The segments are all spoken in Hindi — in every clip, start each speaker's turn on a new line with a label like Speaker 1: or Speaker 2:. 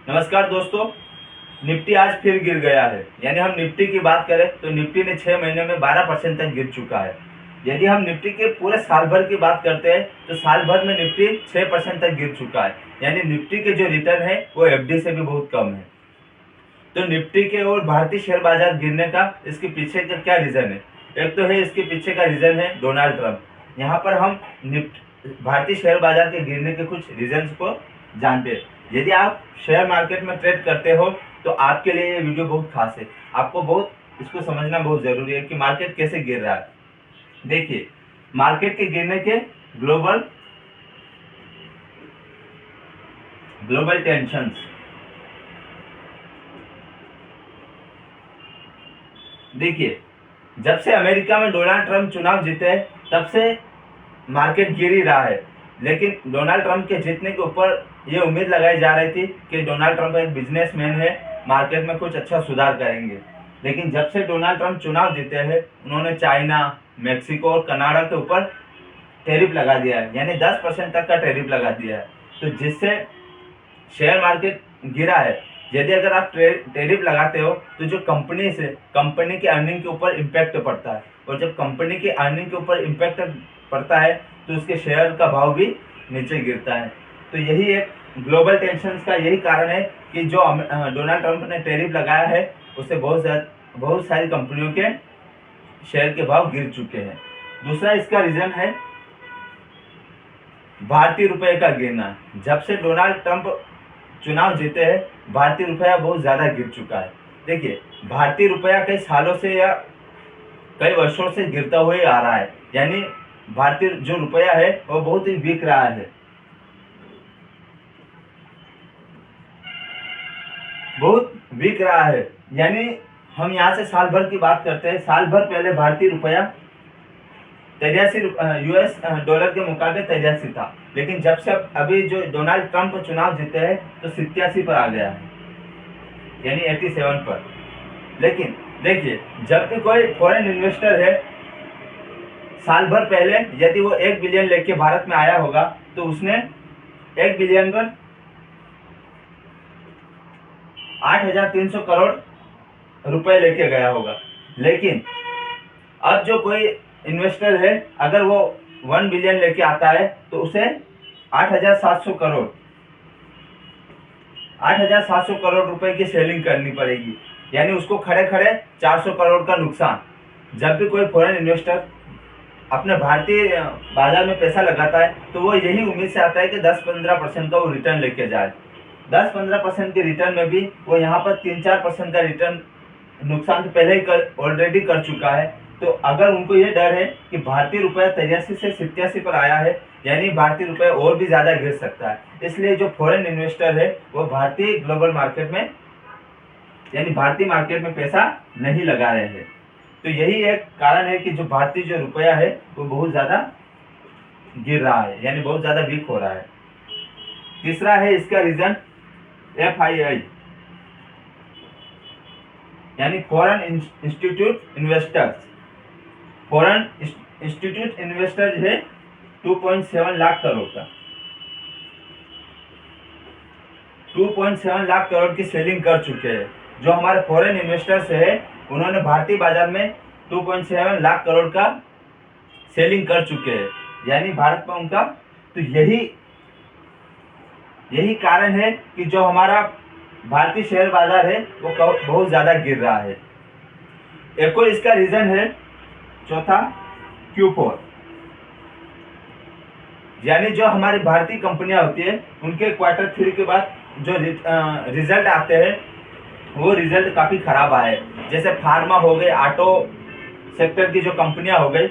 Speaker 1: नमस्कार दोस्तों। निफ्टी आज फिर गिर गया है। यानी हम निफ्टी की बात करें तो निफ्टी ने 6 महीने में 12% तक गिर चुका है। यदि हम निफ्टी के पूरे साल भर की बात करते हैं तो साल भर में निफ्टी 6% तक गिर चुका है। यानी निफ्टी के जो रिटर्न है वो एफडी से भी बहुत कम है। तो निफ्टी के और भारतीय शेयर बाजार गिरने का इसके पीछे का क्या रीज़न है? एक तो है इसके पीछे का रीज़न है डोनाल्ड ट्रंप। यहाँ पर हम भारतीय शेयर बाजार के गिरने के कुछ रीजन्स को जानते हैं। यदि आप शेयर मार्केट में ट्रेड करते हो तो आपके लिए ये वीडियो बहुत खास है। आपको बहुत इसको समझना बहुत ज़रूरी है कि मार्केट कैसे गिर रहा है। देखिए, मार्केट के गिरने के ग्लोबल टेंशंस। देखिए, जब से अमेरिका में डोनाल्ड ट्रंप चुनाव जीते तब से मार्केट गिर ही रहा है। लेकिन डोनाल्ड ट्रंप के जीतने के ऊपर ये उम्मीद लगाई जा रही थी कि डोनाल्ड ट्रंप एक बिजनेसमैन है, मार्केट में कुछ अच्छा सुधार करेंगे। लेकिन जब से डोनाल्ड ट्रंप चुनाव जीते हैं उन्होंने चाइना, मेक्सिको और कनाडा के ऊपर टैरिफ लगा दिया है। यानी 10% तक का टैरिफ लगा दिया है, तो जिससे शेयर मार्केट गिरा है। यदि अगर आप टैरिफ लगाते हो तो जो कंपनी से कंपनी की अर्निंग के ऊपर इम्पैक्ट पड़ता है, और जब कंपनी की अर्निंग के ऊपर इम्पैक्ट पड़ता है तो उसके शेयर का भाव भी नीचे गिरता है। तो यही एक ग्लोबल टेंशन का यही कारण है कि जो डोनाल्ड ट्रंप ने टैरिफ लगाया है उससे बहुत सारी कंपनियों के शेयर के भाव गिर चुके हैं। दूसरा इसका रीजन है भारतीय रुपए का गिरना। जब से डोनाल्ड ट्रंप चुनाव जीते हैं भारतीय रुपया बहुत ज़्यादा गिर चुका है। देखिए, भारतीय रुपया कई सालों से या कई वर्षों से गिरता हुआ आ रहा है। यानी भारतीय जो रुपया है वो बहुत ही वीक रहा है, बहुत वीक रहा है। यानी हम यहाँ से साल भर की बात करते हैं। साल भर पहले भारतीय रुपया 83 US डॉलर के मुकाबले 83 था। लेकिन जब से अभी जो डोनाल्ड ट्रंप चुनाव जीते हैं तो 87 पर आ गया है, यानी 87 पर। लेकिन देखिए, जब भी कोई फॉरेन इन्वेस्टर है, साल भर पहले यदि वो 1 बिलियन लेके भारत में आया होगा तो उसने 1 बिलियन पर 8,300 करोड़ रुपए लेके गया होगा। लेकिन अब जो कोई इन्वेस्टर है अगर वो 1 बिलियन लेके आता है तो उसे 8,700 करोड़ रुपए की सेलिंग करनी पड़ेगी। यानी उसको खड़े खड़े 400 करोड़ का नुकसान। जब भी कोई फॉरेन इन्वेस्टर अपने भारतीय बाजार में पैसा लगाता है तो वो यही उम्मीद से आता है कि 10-15% का वो रिटर्न लेके जाए। 10-15% के रिटर्न में भी वो यहाँ पर 3-4% का रिटर्न नुकसान तो पहले ही ऑलरेडी कर चुका है। तो अगर उनको ये डर है कि भारतीय रुपया 83 से 87 पर आया है, यानी भारतीय रुपया और भी ज़्यादा गिर सकता है, इसलिए जो फॉरेन इन्वेस्टर है वो भारतीय ग्लोबल मार्केट में यानी भारतीय मार्केट में पैसा नहीं लगा रहे हैं। तो यही एक कारण है कि जो भारतीय जो रुपया है वो बहुत ज़्यादा गिर रहा है, यानी बहुत ज़्यादा वीक हो रहा है। तीसरा है इसका रीज़न FII, यानी foreign institute investors. Foreign institute investor है 2.7 लाख करोड़ का। 2.7 लाख करोड़ की सेलिंग कर चुके हैं। जो हमारे फॉरेन इन्वेस्टर्स है उन्होंने भारतीय बाजार में 2.7 लाख करोड़ का सेलिंग कर चुके हैं, यानी भारत में उनका। तो यही कारण है कि जो हमारा भारतीय शेयर बाजार है वो बहुत ज़्यादा गिर रहा है। एक और इसका रीज़न है चौथा Q4, यानी जो हमारी भारतीय कंपनियां होती है उनके Q3 के बाद जो रिजल्ट आते हैं वो रिजल्ट काफ़ी ख़राब आए। जैसे फार्मा हो गए, ऑटो सेक्टर की जो कंपनियां हो गई,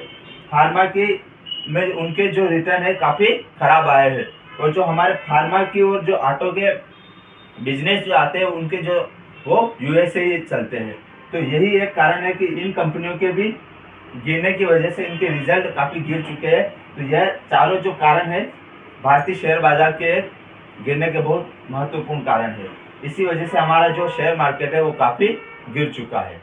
Speaker 1: फार्मा की में उनके जो रिटर्न है काफ़ी ख़राब आए हैं। और जो हमारे फार्मा की और जो ऑटो के बिजनेस जो आते हैं उनके जो वो US से ही चलते हैं। तो यही एक कारण है कि इन कंपनियों के भी गिरने की वजह से इनके रिजल्ट काफ़ी गिर चुके हैं। तो यह चारों जो कारण है भारतीय शेयर बाजार के गिरने के बहुत महत्वपूर्ण कारण है। इसी वजह से हमारा जो शेयर मार्केट है वो काफ़ी गिर चुका है।